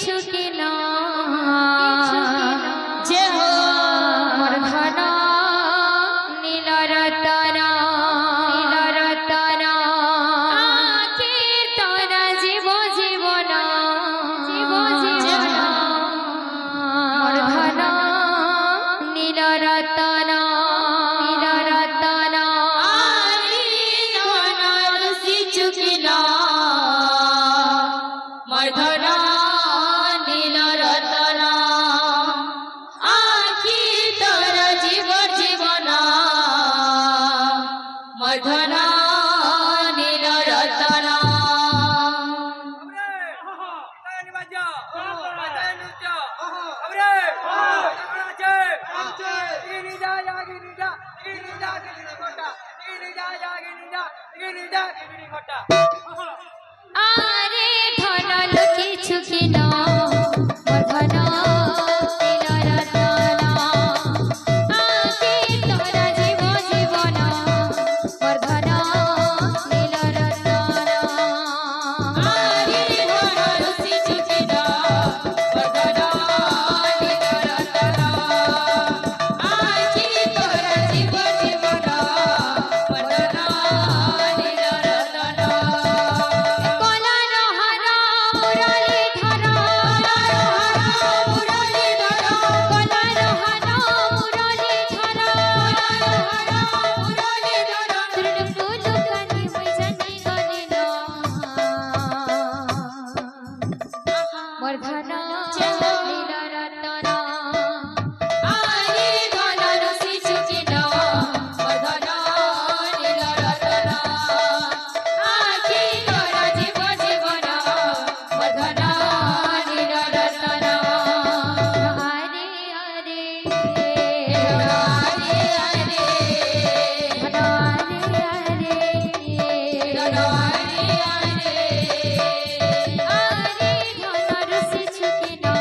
কিছু কিনা যে হো মোর ধন নীল রতন কীর্তন জীব জীবন মোর ধন নীল রতন কিছু কিনা মোর ধন নীল রতন আখি তোর জীব জীবন মোর ধন নীল রতন। আরে ধন কিছু কিনা মোর ধন নীল রতন আখি তোর জীব জীবন মোর ধন নীল রতন। আরে ধন কিছু কিনা মোর ধন নীল রতন আখি তোর জীব জীবন মোর ধন নীল রতন। কলার হার মুরলী ধর কলার হার মুরলী ধর তৃণমূল কানি মুই জানি গলিল মোর ধন নীল রতন। আরে ধন কিছু কিনা মোর ধন নীল রতন আখি তোর জীব জীবন মোর ধন নীল রতন। আরে আরে ধন আরে আরে ধন আরে আরে ধন আরে আরে আরে ধন কিছু কিনা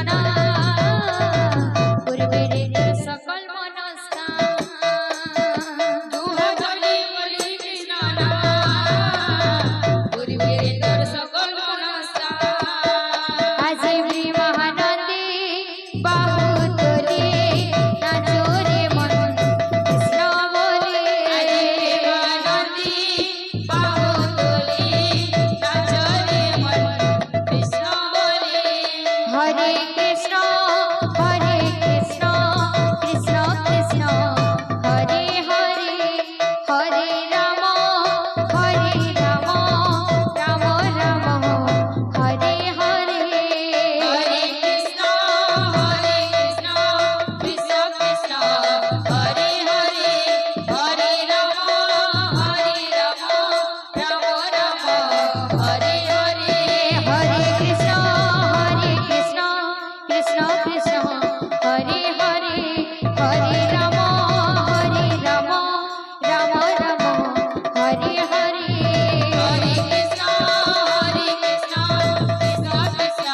নাম পূর্বের তোর সকল মনস্কাম দুহাত তুলে বলি কৃষ্ণ নাম পূর্বের তোর সকল মনস্কাম আজি মহানন্দে বাহু তোলে নাচো রে মন কৃষ্ণ বলে দেবানন্দী বাহু তুলে নাচো রে মন কৃষ্ণ বলে হরে কৃষ্ণ কৃষ্ণ কৃষ্ণ হরে হরে হরে রাম রাম রাম হরে হরে হরে কৃষ্ণ কৃষ্ণ কৃষ্ণ হরে হরে হরে রাম রাম রাম হরে হরে হরে কৃষ্ণ কৃষ্ণ কৃষ্ণ হরে হরে হরে রাম রাম রাম হরে হরে হরে কৃষ্ণ কৃষ্ণ কৃষ্ণ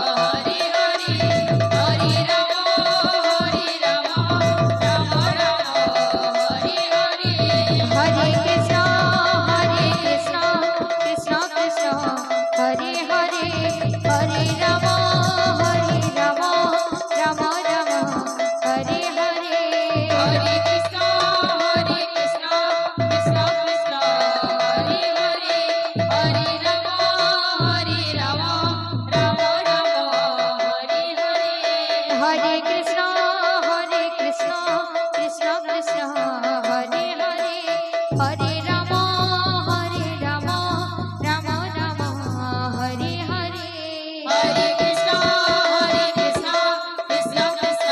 হরে হরে হরে রাম রাম রাম হরে হরে হরে কৃষ্ণ কৃষ্ণ কৃষ্ণ হরে হরে হরে রাম রাম রাম হরে হরে হরে কৃষ্ণ কৃষ্ণ কৃষ্ণ হরে হরে হরে রাম রাম রাম হরে হরে হরে কৃষ্ণ কৃষ্ণ কৃষ্ণ হরে হরে হরে রাম রাম রাম হরে হরে হরে কৃষ্ণ কৃষ্ণ কৃষ্ণ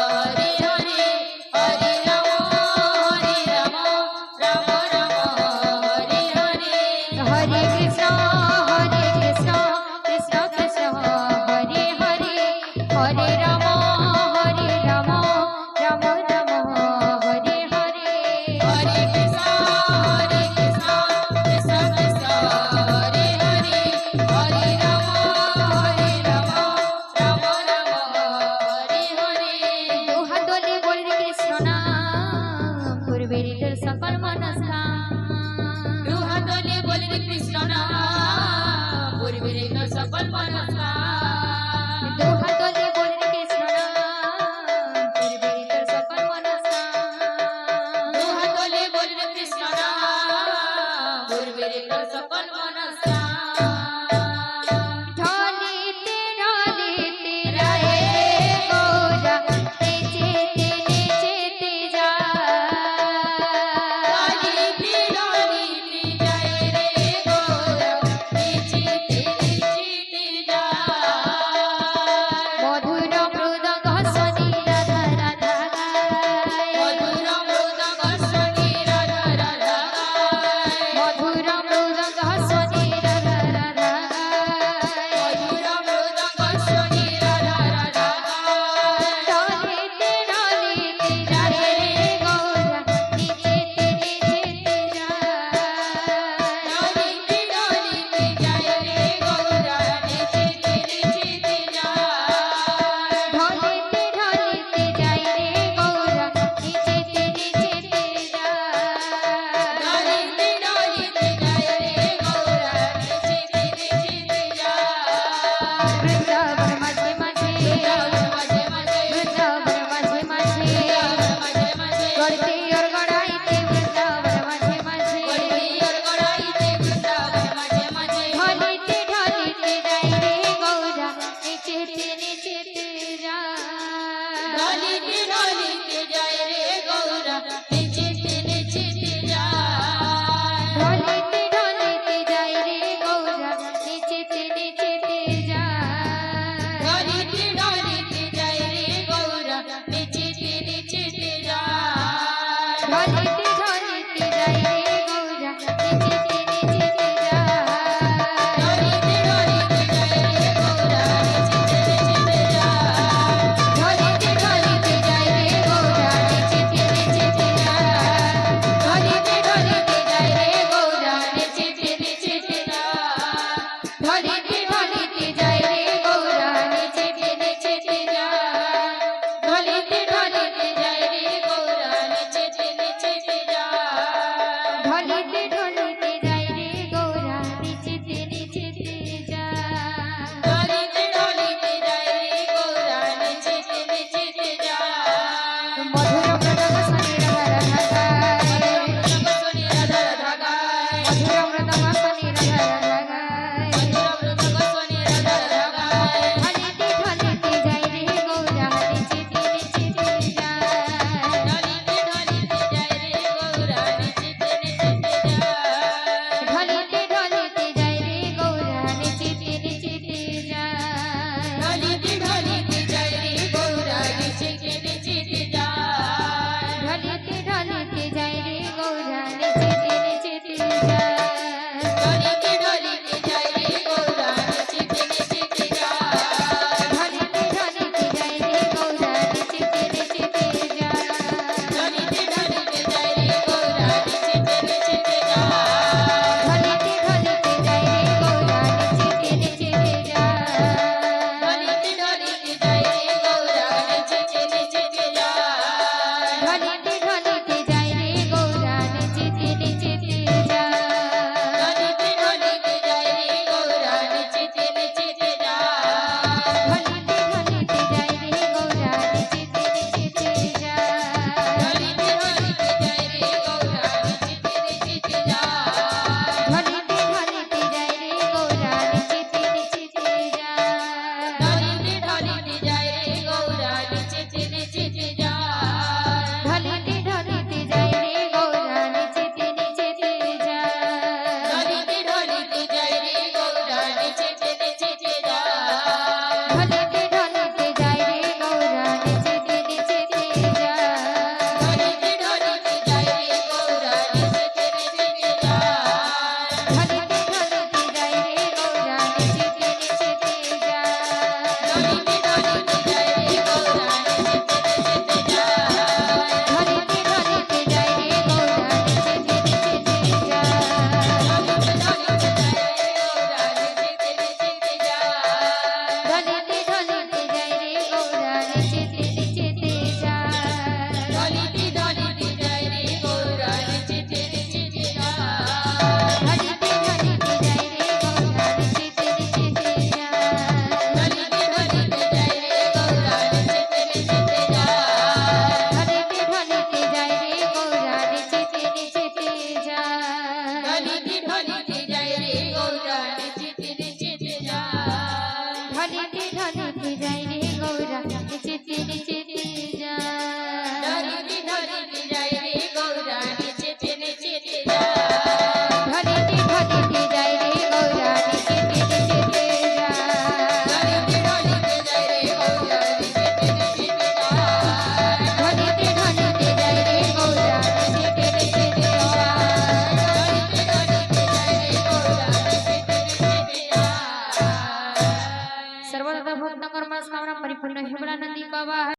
হরে হরে হরে রাম রাম রাম হরে হরে হরে কৃষ্ণ কৃষ্ণ কৃষ্ণ হরে হরে হরে রাম রাম রাম হরে হরে হরে কৃষ্ণ কৃষ্ণ কৃষ্ণ হরে হরে হরে রাম রাম রাম হরে হরে দুহাত তুলে বলি কৃষ্ণ নাম পূর্বের তোর সকল মনস্কাম দুহাত তুলে বলি কৃষ্ণ নাম পূর্বের তোর সকল মনস্কাম দুহাত তুলে বলি কৃষ্ণ বাবা